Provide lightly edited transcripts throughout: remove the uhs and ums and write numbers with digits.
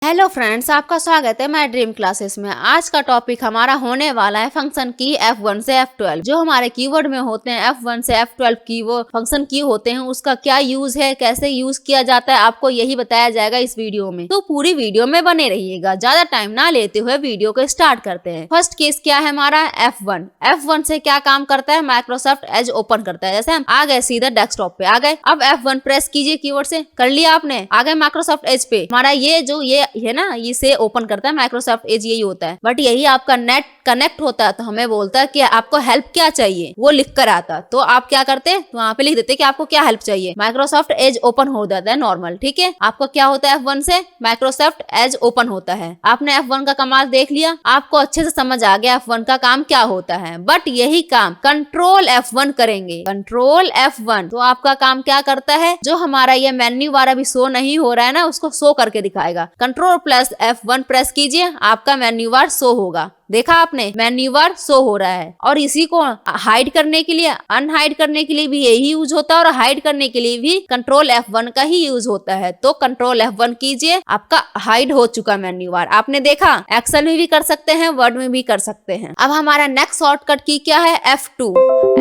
Hello friends, आपका स्वागत है माय ड्रीम क्लासेस में। आज का टॉपिक हमारा होने वाला है फंक्शन की F1 से F12। जो हमारे कीवर्ड में होते हैं F1 से F12 की वो फंक्शन की होते हैं, उसका क्या यूज है, कैसे यूज किया जाता है, आपको यही बताया जाएगा इस वीडियो में। तो पूरी वीडियो में बने रहिएगा। ज्यादा टाइम ना लेते हुए वीडियो को स्टार्ट करते हैं। फर्स्ट केस क्या है हमारा F1। F1 से क्या काम करता है, माइक्रोसॉफ्ट एज ओपन करता है। जैसे हम आ गए सीधा डेस्कटॉप पे आ गए, अब F1 प्रेस कीजिए कीवर्ड से, कर लिया आपने, आ गए माइक्रोसॉफ्ट एज पे। हमारा ये है ना, इसे ओपन करता है माइक्रोसॉफ्ट एज, यही होता है। बट यही आपका नेट कनेक्ट होता है तो हमें बोलता है कि आपको हेल्प क्या चाहिए, वो लिख कर आता। तो आप क्या करते हैं, वहां पे लिख देते कि आपको क्या हेल्प चाहिए। माइक्रोसॉफ्ट एज ओपन हो जाता है नॉर्मल, ठीक है। आपको क्या होता है F1 से, माइक्रोसॉफ्ट एज ओपन होता है। आपने F1 का कमाल देख लिया, आपको अच्छे से समझ आ गया F1 का काम क्या होता है। बट यही काम कंट्रोल F1 करेंगे। कंट्रोल F1 तो आपका काम क्या करता है, जो हमारा ये मेन्यू बार अभी शो नहीं हो रहा है ना, उसको शो करके दिखाएगा। कंट्रोल प्लस F1 प्रेस कीजिए, आपका मेन्यू बार शो होगा। देखा आपने, मेन्यू बार शो हो रहा है। और इसी को हाइड करने के लिए, अनहाइड करने के लिए भी यही यूज होता है, और हाइड करने के लिए भी कंट्रोल F1 का ही यूज होता है। तो कंट्रोल F1 कीजिए, आपका हाइड हो चुका मेन्यू बार। आपने देखा, एक्सेल में भी कर सकते हैं, वर्ड में भी कर सकते हैं। अब हमारा नेक्स्ट शॉर्टकट की क्या है, F2।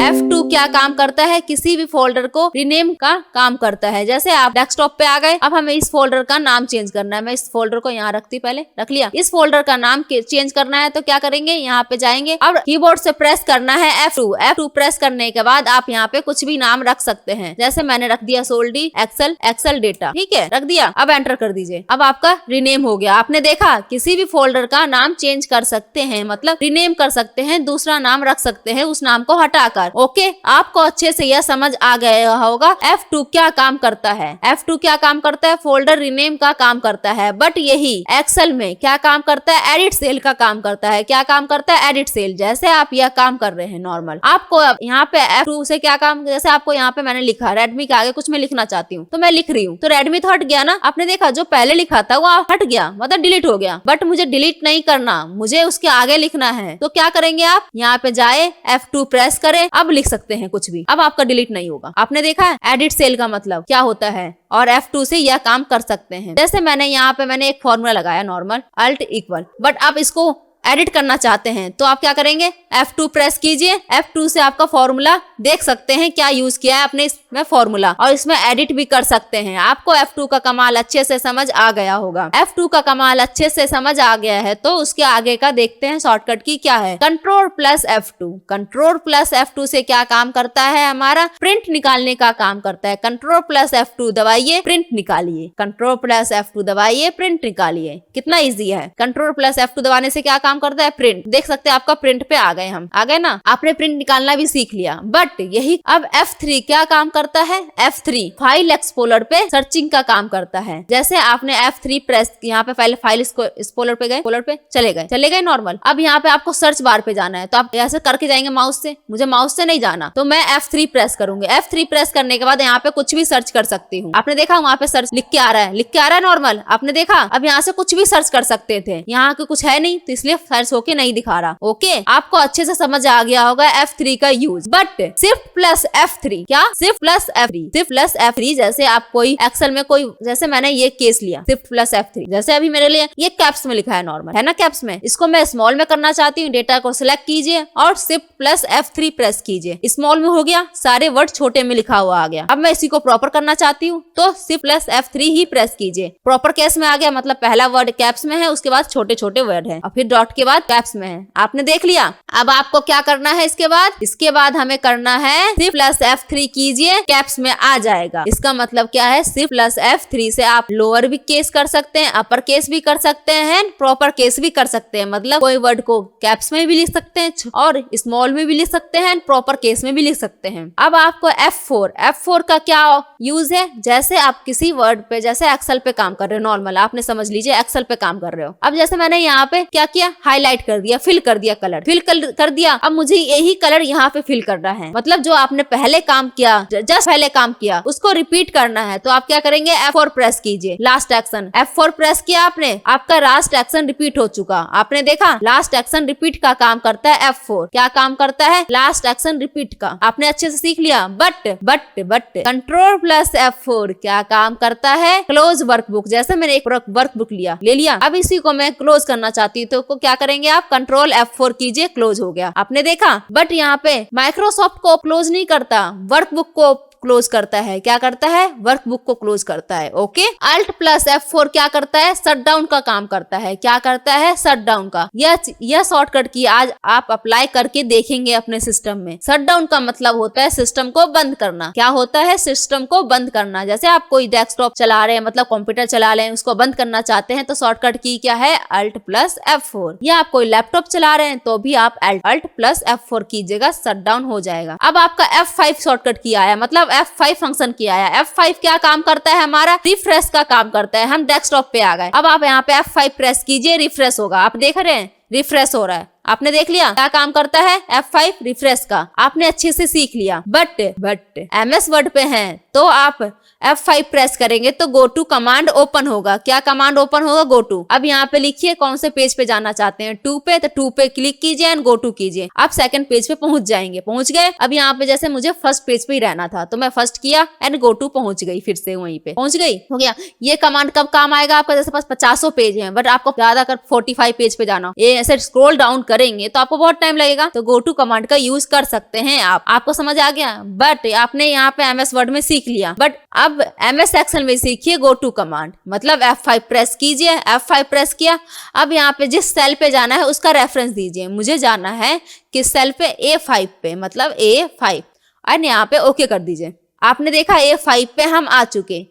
F2 क्या काम करता है, किसी भी फोल्डर को रिनेम का काम करता है। जैसे आप डेस्कटॉप पे आ गए, अब हमें इस फोल्डर का नाम चेंज करना है। मैं इस फोल्डर को यहाँ रखती, पहले रख लिया। इस फोल्डर का नाम चेंज करना है तो क्या करेंगे, यहाँ पे जाएंगे। अब कीबोर्ड से प्रेस करना है F2 प्रेस करने के बाद आप यहाँ पे कुछ भी नाम रख सकते हैं। जैसे मैंने रख दिया सोल्डी एक्सेल डेटा, ठीक है, रख दिया। अब एंटर कर दीजिए, अब आपका रिनेम हो गया। आपने देखा, किसी भी फोल्डर का नाम चेंज कर सकते हैं, मतलब रिनेम कर सकते हैं, दूसरा नाम रख सकते हैं उस नाम को हटाकर। ओके, आपको अच्छे से यह समझ आ गया होगा F2 क्या काम करता है। F2 क्या काम करता है, फोल्डर रिनेम का काम करता है। बट यही एक्सेल में क्या काम करता है, एडिट सेल का काम करता है। क्या काम करता है, एडिट सेल। जैसे आप यह काम कर रहे हैं नॉर्मल, आपको यहाँ पे F2 से क्या काम, जैसे आपको यहाँ पे मैंने लिखा रेडमी के आगे कुछ मैं लिखना चाहती हूँ, तो मैं लिख रही हूँ, तो रेडमी तो हट गया ना। आपने देखा, जो पहले लिखा था वो हट गया, मतलब डिलीट हो गया। बट मुझे डिलीट नहीं करना, मुझे उसके आगे लिखना है। तो क्या करेंगे, आप यहाँ पे जाए, F2 प्रेस करें, अब लिख सकते हैं कुछ भी, अब आपका डिलीट नहीं होगा। आपने देखा एडिट सेल का मतलब क्या होता है, और F2 से यह काम कर सकते हैं। जैसे मैंने यहाँ पे मैंने एक फॉर्मूला लगाया नॉर्मल, अल्ट इक्वल, बट आप इसको एडिट करना चाहते हैं तो आप क्या करेंगे, F2 प्रेस कीजिए। F2 से आपका फॉर्मूला देख सकते हैं क्या यूज किया है आपने इसमें फॉर्मूला, और इसमें एडिट भी कर सकते हैं। आपको F2 का कमाल अच्छे से समझ आ गया होगा। F2 का कमाल अच्छे से समझ आ गया है तो उसके आगे का देखते हैं शॉर्टकट की क्या है, control plus F2। Control plus F2 से क्या काम करता है, हमारा प्रिंट निकालने का काम करता है। कंट्रोल प्लस F2 दबाइए, प्रिंट निकालिए। कंट्रोल प्लस F2 दबाइए, प्रिंट निकालिए। कितना इजी है। कंट्रोल प्लस F2 दबाने से क्या काम करता है, प्रिंट। देख सकते हैं आपका प्रिंट पे आ गए, हम आ गए ना। आपने प्रिंट निकालना भी सीख लिया। बट यही अब F3 क्या काम करता है, F3 फाइल एक्सप्लोरर पे सर्चिंग का काम करता है। जैसे आपने F3 प्रेस, यहाँ पे पहले फाइल एक्सप्लोरर पे गए, फोल्डर पे चले गए नॉर्मल। अब यहाँ पे आपको सर्च बार पे जाना है, तो आप ऐसे करके जाएंगे माउस से। मुझे माउस से नहीं जाना, तो मैं F3 प्रेस करूंगी। F3 प्रेस करने के बाद यहाँ पे कुछ भी सर्च कर सकती हूँ। आपने देखा वहाँ पे सर्च लिख के आ रहा है, नॉर्मल। आपने देखा, अब यहाँ से कुछ भी सर्च कर सकते थे, यहाँ के कुछ है नहीं तो इसलिए सर्च होके नहीं दिखा रहा। ओके, आपको अच्छे से समझ आ गया होगा F3 का use. But shift plus F3 क्या, शिफ्ट प्लस F3। जैसे आप कोई एक्सेल में कोई, जैसे मैंने ये केस लिया शिफ्ट प्लस F3, जैसे अभी मेरे लिए ये कैप्स में लिखा है नॉर्मल, है ना कैप्स में, इसको मैं स्मॉल में करना चाहती हूँ। डेटा को सिलेक्ट कीजिए और शिफ्ट प्लस F3 प्रेस कीजिए। स्मॉल में हो गया, सारे वर्ड छोटे में लिखा हुआ आ गया। अब मैं इसी को प्रॉपर करना चाहती हूँ तो शिफ्ट प्लस F3 ही प्रेस कीजिए। प्रॉपर केस में आ गया, मतलब पहला वर्ड कैप्स में है, उसके बाद छोटे छोटे वर्ड है, और फिर डॉट के बाद कैप्स में है। आपने देख लिया। अब आपको क्या करना है, इसके बाद हमें करना है शिफ्ट प्लस F3 कीजिए, कैप्स में आ जाएगा। इसका मतलब क्या है, शिफ्ट प्लस F3 से आप लोअर भी केस कर सकते हैं, अपर केस भी कर सकते हैं, प्रॉपर केस भी कर सकते हैं। मतलब कोई वर्ड को कैप्स में भी लिख सकते हैं और स्मॉल में भी लिख सकते हैं, प्रॉपर केस में भी लिख सकते हैं। अब आपको F4 का क्या यूज है, जैसे आप किसी वर्ड पे, जैसे एक्सेल पे काम कर रहे हो नॉर्मल, आपने समझ लीजिए एक्सेल पे काम कर रहे हो। अब जैसे मैंने यहाँ पे क्या किया, हाईलाइट कर दिया, फिल कर दिया, कलर फिल कर दिया। अब मुझे यही कलर यहाँ पे फिल करना है, मतलब जो आपने पहले काम किया, जस्ट पहले काम किया, उसको रिपीट करना है। तो आप क्या करेंगे, F4 प्रेस कीजिए, लास्ट एक्शन F4 प्रेस किया आपने, आपका लास्ट एक्शन रिपीट हो चुका। आपने देखा लास्ट एक्शन रिपीट का काम करता है F4। क्या काम करता है, लास्ट एक्शन रिपीट का। आपने अच्छे से सीख लिया। बट कंट्रोल प्लस F4 क्या काम करता है, क्लोज वर्कबुक। जैसे मैंने एक वर्कबुक ले लिया, अब इसी को मैं क्लोज करना चाहती हूँ, तो क्या करेंगे आप, कंट्रोल F4 कीजिए, क्लोज हो गया। आपने देखा, बट यहाँ पे माइक्रोसॉफ्ट को क्लोज नहीं करता, वर्कबुक को क्लोज करता है। क्या करता है, वर्कबुक को क्लोज करता है। ओके, अल्ट प्लस F4 क्या करता है, शट डाउन का काम करता है। क्या करता है, शट डाउन का। यह शॉर्टकट की आज आप अप्लाई करके देखेंगे अपने सिस्टम में। शट डाउन का मतलब होता है सिस्टम को बंद करना। क्या होता है, सिस्टम को बंद करना। जैसे आप कोई डेस्कटॉप चला रहे हैं, मतलब कंप्यूटर चला रहे हैं, उसको बंद करना चाहते हैं, तो शॉर्टकट की क्या है, अल्ट प्लस F4। या आप कोई लैपटॉप चला रहे हैं तो भी आप अल्ट प्लस F4 कीजिएगा, शट डाउन हो जाएगा। अब आपका F5 शॉर्टकट की आया, मतलब F5 फंक्शन किया है। F5 क्या काम करता है, हमारा रिफ्रेश का काम करता है। हम डेस्कटॉप पे आ गए, अब आप यहाँ पे F5 प्रेस कीजिए, रिफ्रेश होगा। आप देख रहे हैं, रिफ्रेश हो रहा है। आपने देख लिया क्या काम करता है, F5 रिफ्रेश का। आपने अच्छे से सीख लिया। बट MS वर्ड पे हैं तो आप F5 प्रेस करेंगे तो गो टू कमांड ओपन होगा। क्या कमांड ओपन होगा, गो टू। अब यहाँ पे लिखिए कौन से पेज पे जाना चाहते हैं, 2 पे, तो 2 पे क्लिक कीजिए एंड गो टू कीजिए। आप सेकंड पेज पे पहुंच जाएंगे। पहुंच गए। अब यहाँ पे जैसे मुझे फर्स्ट पेज पे ही रहना था, तो मैं फर्स्ट किया एंड गो टू, पहुंच गई। फिर से वहीं पे पहुंच गई, हो गया। ये कमांड कब काम आएगा, आपका जैसे पास 50 पेज है, बट आपको ज्यादा कर 45 पेज पे जाना, ये ऐसे स्क्रॉल डाउन करेंगे तो आपको बहुत टाइम लगेगा। तो गो टू कमांड का यूज कर सकते हैं आप। आपको समझ आ गया। बट आपने यहाँ पे MS वर्ड में सीख लिया, बट अब MS एक्सेल में सीखिए गो टू कमांड। मतलब F5 प्रेस कीजिए, F5 प्रेस किया। अब यहाँ पे जिस सेल पे जाना है उसका रेफरेंस दीजिए। मुझे जाना है किस सेल पे, A5 पे, मतलब A5, और यहाँ पे ओके कर दीजिए। आपने देखा A5 पे हम आ चुके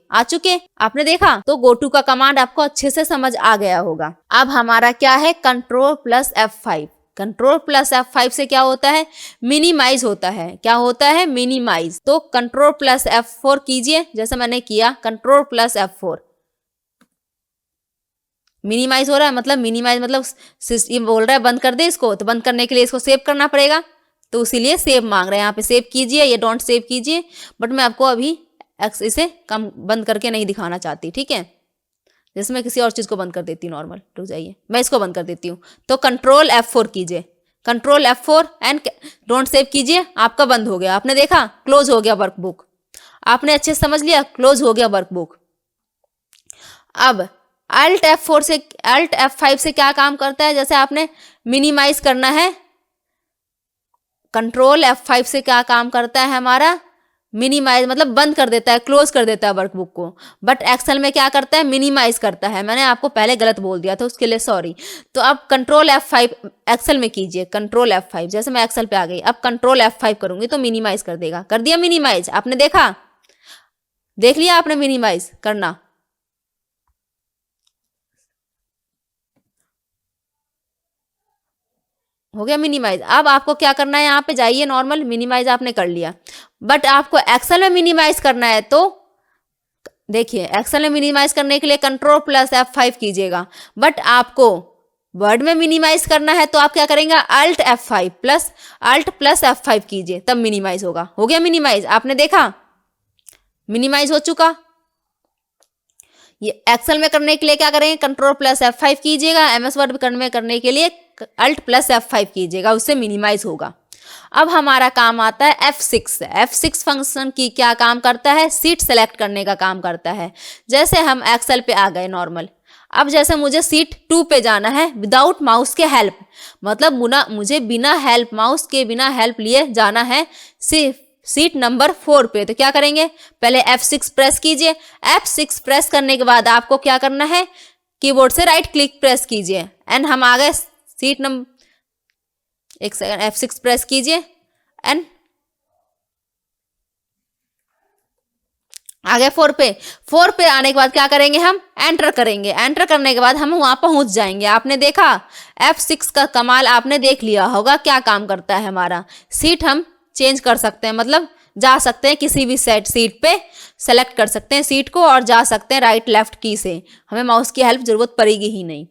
आपने देखा। तो गो टू का कमांड आपको अच्छे से समझ आ गया होगा। अब हमारा क्या है, control plus F5। Control plus F5 से क्या होता है, मिनिमाइज होता है। क्या होता है, मिनिमाइज। तो कंट्रोल प्लस F4 कीजिए, जैसे मैंने किया, कंट्रोल प्लस F4। मिनिमाइज हो रहा है, मतलब मिनिमाइज मतलब ये बोल रहा है बंद कर दे इसको, तो बंद करने के लिए इसको सेव करना पड़ेगा, तो इसीलिए सेव मांग रहे हैं। यहाँ पे सेव कीजिए, ये डोंट सेव कीजिए। बट मैं आपको अभी इसे कम बंद करके नहीं दिखाना चाहती, ठीक है। जैसे मैं किसी और चीज को बंद कर देती हूँ, नॉर्मल, रुक जाइए, मैं इसको बंद कर देती हूँ। तो कंट्रोल F4 कीजिए, control F4 and don't save कीजिए। आपका बंद हो गया। आपने देखा, क्लोज हो गया वर्कबुक। आपने अच्छे से समझ लिया, क्लोज हो गया वर्कबुक। अब अल्ट F5 से क्या काम करता है, जैसे आपने मिनिमाइज करना है, कंट्रोल F5 से क्या काम करता है हमारा, मिनिमाइज मतलब बंद कर देता है, क्लोज कर देता है वर्कबुक को। बट एक्सेल में क्या करता है, मिनिमाइज करता है। मैंने आपको पहले गलत बोल दिया था, उसके लिए सॉरी। तो अब कंट्रोल F5 एक्सेल में कीजिए, कंट्रोल F5। जैसे मैं एक्सेल पे आ गई, अब कंट्रोल F5 करूंगी तो मिनिमाइज कर देगा। कर दिया मिनिमाइज। आपने देखा, देख लिया आपने मिनिमाइज करना। हो गया मिनिमाइज। अब आपको क्या करना है, यहाँ पे जाइए, नॉर्मल मिनिमाइज आपने कर लिया। बट आपको एक्सेल में मिनिमाइज करना है, तो देखिए एक्सेल में मिनिमाइज करने के लिए कंट्रोल प्लस F5 कीजिएगा। बट आपको वर्ड में मिनिमाइज करना है तो आप क्या करेंगे, अल्ट प्लस F5 कीजिए, तब मिनिमाइज होगा। हो गया मिनिमाइज। आपने देखा मिनिमाइज हो चुका। ये एक्सेल में करने के लिए क्या करेंगे, कंट्रोल प्लस F5 कीजिएगा। MS वर्ड में करने के लिए अल्ट प्लस F5 कीजिएगा, उससे मिनिमाइज होगा। अब हमारा काम आता है F6 फंक्शन की क्या काम करता है, सीट सेलेक्ट करने का काम करता है। जैसे हम एक्सेल पे आ गए नॉर्मल, अब जैसे मुझे सीट 2 पे जाना है विदाउट माउस के हेल्प, मतलब मुझे बिना हेल्प, माउस के बिना हेल्प लिए जाना है सिर्फ सीट नंबर 4 पे। तो क्या करेंगे, पहले F6 प्रेस कीजिए। F6 प्रेस करने के बाद आपको क्या करना है, कीबोर्ड से राइट क्लिक प्रेस कीजिए एंड हम आ गए सीट नंबर, एक सेकंड, F6 प्रेस कीजिए एंड आ गए 4 पे। 4 पे आने के बाद क्या करेंगे, हम एंटर करेंगे। एंटर करने के बाद हम वहां पहुंच जाएंगे। आपने देखा F6 का कमाल आपने देख लिया होगा, क्या काम करता है हमारा। सीट हम चेंज कर सकते हैं, मतलब जा सकते हैं किसी भी सीट पे, सेलेक्ट कर सकते हैं सीट को और जा सकते हैं राइट लेफ्ट की से। हमें माउस की हेल्प जरूरत पड़ेगी ही नहीं।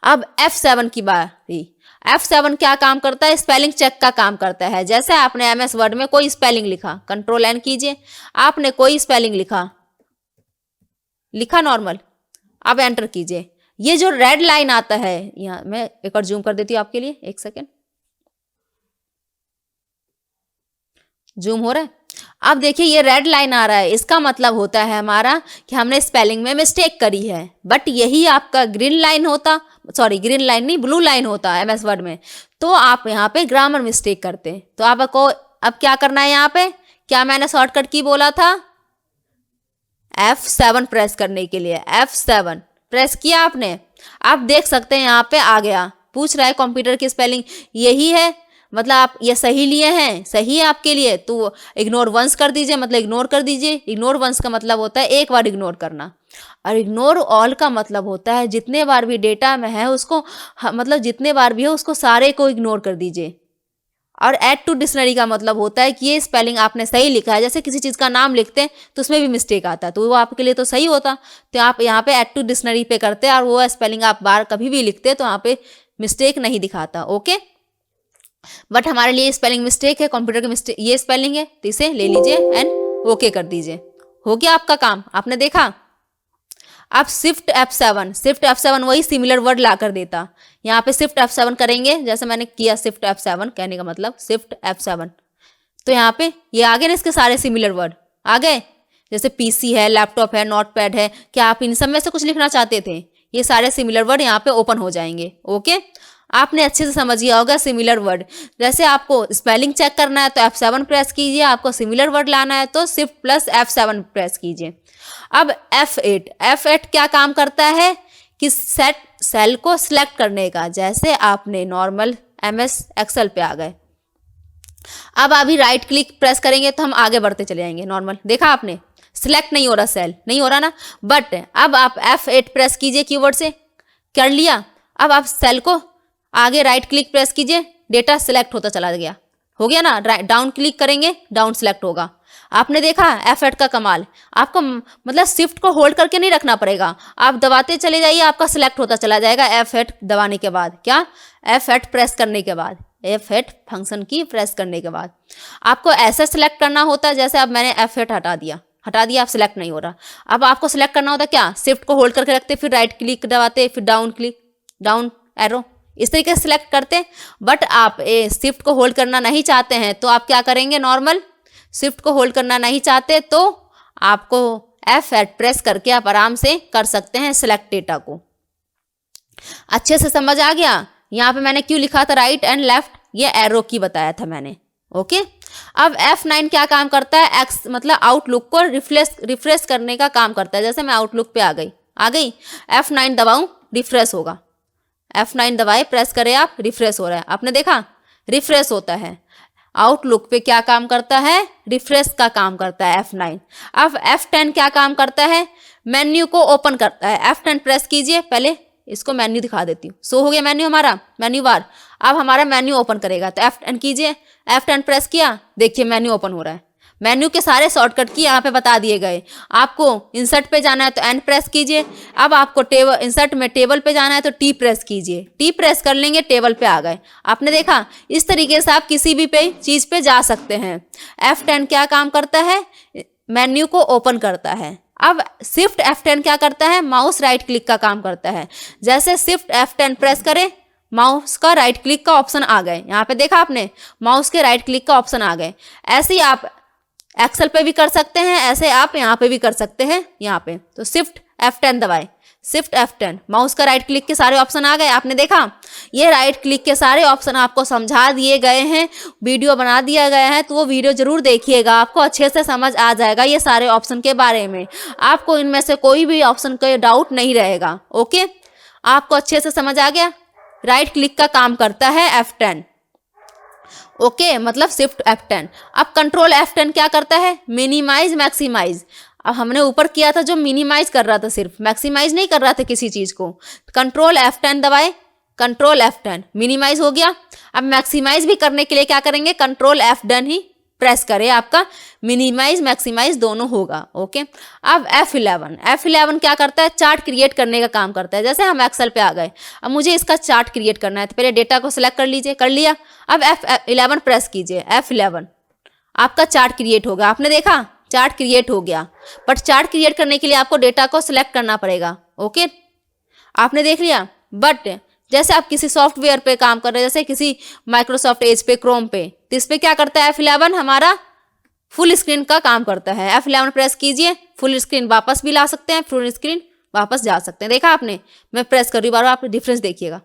अब F7 की बारी। F7 क्या काम करता है? स्पेलिंग चेक का काम करता है। जैसे आपने MS वर्ड में कोई स्पेलिंग लिखा, कंट्रोल N कीजिए, आपने कोई स्पेलिंग लिखा नॉर्मल, अब एंटर कीजिए। ये जो रेड लाइन आता है, यहाँ मैं एक और जूम कर देती हूँ आपके लिए, एक सेकेंड, जूम हो रहा है। अब देखिए ये रेड लाइन आ रहा है, इसका मतलब होता है हमारा कि हमने स्पेलिंग में मिस्टेक करी है। बट यही आपका ग्रीन लाइन होता, सॉरी ग्रीन लाइन नहीं, ब्लू लाइन होता है MS वर्ड में, तो आप यहाँ पे ग्रामर मिस्टेक करते। तो आपको अब क्या करना है? यहाँ पे क्या मैंने शॉर्टकट की बोला था? F7 प्रेस करने के लिए F7 प्रेस किया आपने। आप देख सकते हैं यहाँ पे आ गया, पूछ रहा है कंप्यूटर की स्पेलिंग यही है, मतलब आप ये सही लिए हैं, सही है आपके लिए, तो इग्नोर वंस कर दीजिए, मतलब इग्नोर कर दीजिए। इग्नोर वंस का मतलब होता है एक बार इग्नोर करना, और इग्नोर ऑल का मतलब होता है जितने बार भी डेटा में है उसको, मतलब जितने बार भी है उसको सारे को इग्नोर कर दीजिए। और ऐड टू डिक्शनरी का मतलब होता है कि ये स्पेलिंग आपने सही लिखा है। जैसे किसी चीज़ का नाम लिखते हैं तो उसमें भी मिस्टेक आता है, तो वो आपके लिए तो सही होता, तो आप यहाँ पे ऐड टू डिक्शनरी पे करते हैं और वो स्पेलिंग आप बार कभी भी लिखते तो यहाँ पे मिस्टेक नहीं दिखाता। ओके, बट हमारे लिए स्पेलिंग मिस्टेक है, कंप्यूटर की मिस्टेक ये स्पेलिंग है, तो इसे ले लीजिए एंड ओके कर दीजिए। हो गया आपका काम, आपने देखा। अब शिफ्ट F7 वही सिमिलर वर्ड ला कर देता। यहाँ पे शिफ्ट F7 करेंगे, जैसे मैंने किया शिफ्ट F7, कहने का मतलब शिफ्ट F7, तो यहाँ पे ये आ गए ना, इसके सारे सिमिलर वर्ड आ गए। जैसे PC है, लैपटॉप है, नोटपैड है, क्या आप इन सब में से कुछ लिखना चाहते थे? ये सारे सिमिलर वर्ड यहाँ पे ओपन हो जाएंगे। ओके, आपने अच्छे से समझ लिया होगा सिमिलर वर्ड। जैसे आपको स्पेलिंग चेक करना है तो F7 प्रेस कीजिए, आपको सिमिलर वर्ड लाना है तो शिफ्ट प्लस F7 प्रेस कीजिए। अब F8 क्या काम करता है कि सेल को सिलेक्ट करने का। जैसे आपने नॉर्मल MS एक्सेल पे आ गए, अब अभी राइट क्लिक प्रेस करेंगे तो हम आगे बढ़ते चले जाएंगे। नॉर्मल देखा आपने, सिलेक्ट नहीं हो रहा, सेल नहीं हो रहा ना, बट अब आप F8 प्रेस कीजिए, कीबोर्ड से कर लिया। अब आप सेल को आगे राइट क्लिक प्रेस कीजिए, डेटा सिलेक्ट होता चला गया, हो गया ना। डाउन क्लिक करेंगे, डाउन सिलेक्ट होगा। आपने देखा F8 का कमाल, आपको मतलब शिफ्ट को होल्ड करके नहीं रखना पड़ेगा, आप दबाते चले जाइए, आपका सिलेक्ट होता चला जाएगा। F8 दबाने के बाद क्या, F8 प्रेस करने के बाद, F8 फंक्शन की प्रेस करने के बाद आपको ऐसे सिलेक्ट करना होता है। जैसे अब मैंने F8 हटा दिया, आप सिलेक्ट नहीं हो रहा। अब आपको सिलेक्ट करना होता क्या, शिफ्ट को होल्ड करके रखते, फिर राइट क्लिक दबाते, फिर डाउन एरो, इस तरीके से सिलेक्ट करते। बट आप शिफ्ट को होल्ड करना नहीं चाहते हैं तो आप क्या करेंगे, नॉर्मल शिफ्ट को होल्ड करना नहीं चाहते तो आपको F8 प्रेस करके आप आराम से कर सकते हैं सिलेक्ट डेटा को। अच्छे से समझ आ गया? यहाँ पे मैंने क्यों लिखा था राइट एंड लेफ्ट, ये एरो की बताया था मैंने। ओके, अब F9 क्या काम करता है, एक्स मतलब आउटलुक को रिफ्रेश करने का काम करता है। जैसे मैं आउटलुक पे आ गई, F9 दबाऊं, रिफ्रेश होगा। F9 दबाए, प्रेस करें आप, रिफ्रेश हो रहा है, आपने देखा रिफ्रेश होता है। आउटलुक पे क्या काम करता है, रिफ्रेश का काम करता है F9। अब F10 क्या काम करता है, मेन्यू को ओपन करता है। F10 प्रेस कीजिए, पहले इसको मेन्यू दिखा देती हूँ। सो हो गया मेन्यू, हमारा मेन्यू बार, अब हमारा मेन्यू ओपन करेगा तो F10 कीजिए। F10 प्रेस किया, देखिए मेन्यू ओपन हो रहा है। मेन्यू के सारे शॉर्टकट की यहाँ पे बता दिए गए। आपको इंसर्ट पे जाना है तो N प्रेस कीजिए। अब आपको टेबल इंसर्ट में टेबल पे जाना है तो T प्रेस कीजिए। T प्रेस कर लेंगे, टेबल पे आ गए। आपने देखा, इस तरीके से आप किसी भी चीज़ पे जा सकते हैं। F10 क्या काम करता है, मेन्यू को ओपन करता है। अब शिफ्ट F10 क्या करता है, माउस राइट क्लिक का काम करता है। जैसे शिफ्ट F10 प्रेस करें, माउस का राइट क्लिक का ऑप्शन आ गए। यहाँ पे देखा आपने, माउस के राइट क्लिक का ऑप्शन आ गए। ऐसे ही आप एक्सेल पे भी कर सकते हैं, ऐसे आप यहाँ पे भी कर सकते हैं। यहाँ पे तो शिफ्ट F10 दबाए, शिफ्ट F10, माउस का राइट क्लिक के सारे ऑप्शन आ गए। आपने देखा, ये राइट क्लिक के सारे ऑप्शन आपको समझा दिए गए हैं, वीडियो बना दिया गया है, तो वो वीडियो जरूर देखिएगा, आपको अच्छे से समझ आ जाएगा ये सारे ऑप्शन के बारे में। आपको इनमें से कोई भी ऑप्शन का डाउट नहीं रहेगा। ओके, आपको अच्छे से समझ आ गया? राइट क्लिक का काम करता है F10। ओके, मतलब शिफ्ट F10। अब कंट्रोल F10 क्या करता है, मिनिमाइज मैक्सिमाइज। अब हमने ऊपर किया था जो मिनिमाइज कर रहा था, सिर्फ मैक्सिमाइज नहीं कर रहा था किसी चीज को। कंट्रोल F10 दबाए, कंट्रोल F10, मिनिमाइज हो गया। अब मैक्सिमाइज भी करने के लिए क्या करेंगे, कंट्रोल F10 ही प्रेस करें आपका मिनिमाइज मैक्सिमाइज दोनों होगा। ओके, अब F11 क्या करता है, चार्ट क्रिएट करने का काम करता है। जैसे हम एक्सेल पे आ गए, अब मुझे इसका चार्ट क्रिएट करना है तो पहले डेटा को सिलेक्ट कर लीजिए, कर लिया। अब F11 प्रेस कीजिए, F11 आपका चार्ट क्रिएट होगा। आपने देखा चार्ट क्रिएट हो गया, बट चार्ट क्रिएट करने के लिए आपको डेटा को सिलेक्ट करना पड़ेगा। ओके, आपने देख लिया। बट जैसे आप किसी सॉफ्टवेयर पे काम कर रहे हैं, जैसे किसी माइक्रोसॉफ्ट एज पे, क्रोम पे, तो इस पे क्या करता है F11 हमारा फुल स्क्रीन का काम करता है। F11 प्रेस कीजिए, फुल स्क्रीन वापस भी ला सकते हैं, फुल स्क्रीन वापस जा सकते हैं। देखा आपने, मैं प्रेस कर रही हूँ बार बार, आप डिफरेंस देखिएगा।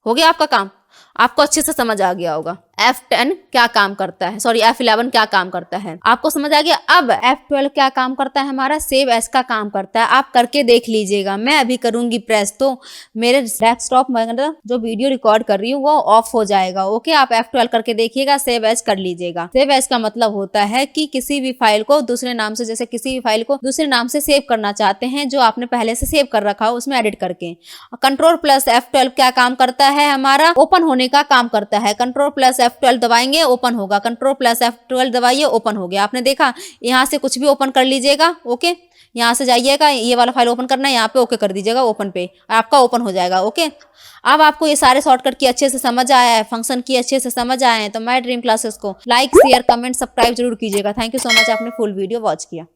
हो गया आपका काम, आपको अच्छे से समझ आ गया होगा F10 क्या काम करता है, सॉरी F11 क्या काम करता है, आपको समझ आ गया। अब F12 क्या काम करता है, हमारा सेव एज का काम करता है। आप करके देख लीजिएगा, मैं अभी करूंगी प्रेस तो मेरे डेस्कटॉप में जो वीडियो रिकॉर्ड कर रही हूँ वो ऑफ हो जाएगा। ओके, आप F12 करके देखिएगा, सेव एज कर लीजिएगा। सेव एज का मतलब होता है कि किसी भी फाइल को दूसरे नाम से, जैसे किसी भी फाइल को दूसरे नाम से सेव करना चाहते हैं जो आपने पहले से सेव कर रखा हो, उसमें एडिट करके। कंट्रोल प्लस F12 क्या काम करता है, हमारा ओपन होने का काम करता है। कंट्रोल प्लस F12 दबाएंगे ओपन होगा, कंट्रोल प्लस F12 दबाइए ओपन हो गया। आपने देखा, यहाँ से कुछ भी ओपन कर लीजिएगा। ओके, यहाँ से जाइएगा, ये वाला फाइल ओपन करना है, यहाँ पे ओके कर दीजिएगा, ओपन पे आपका ओपन हो जाएगा। ओके, अब आपको ये सारे शॉर्टकट की अच्छे से समझ आया है, फंक्शन की अच्छे से समझ आए हैं, तो माय ड्रीम क्लासेस को लाइक शेयर कमेंट सब्सक्राइब जरूर कीजिएगा। थैंक यू सो मच, आपने फुल वीडियो वॉच किया।